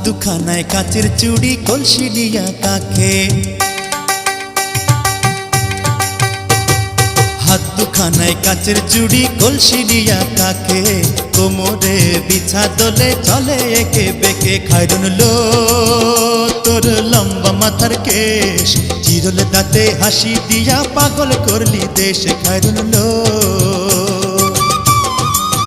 দুখানায় কাচের চুড়ি কলসি দিয়া কাকে, হাত দুখানায় কাচের চুড়ি কলসি দিয়া কাকে, কোমরে বিছা দোলে চলে একে বেকে। খায়রুন লো তোর লম্বা মাথার কেশ, চিরল দাঁতে হাসি দিয়া পাগল করলি দেশ। খায়রুন লো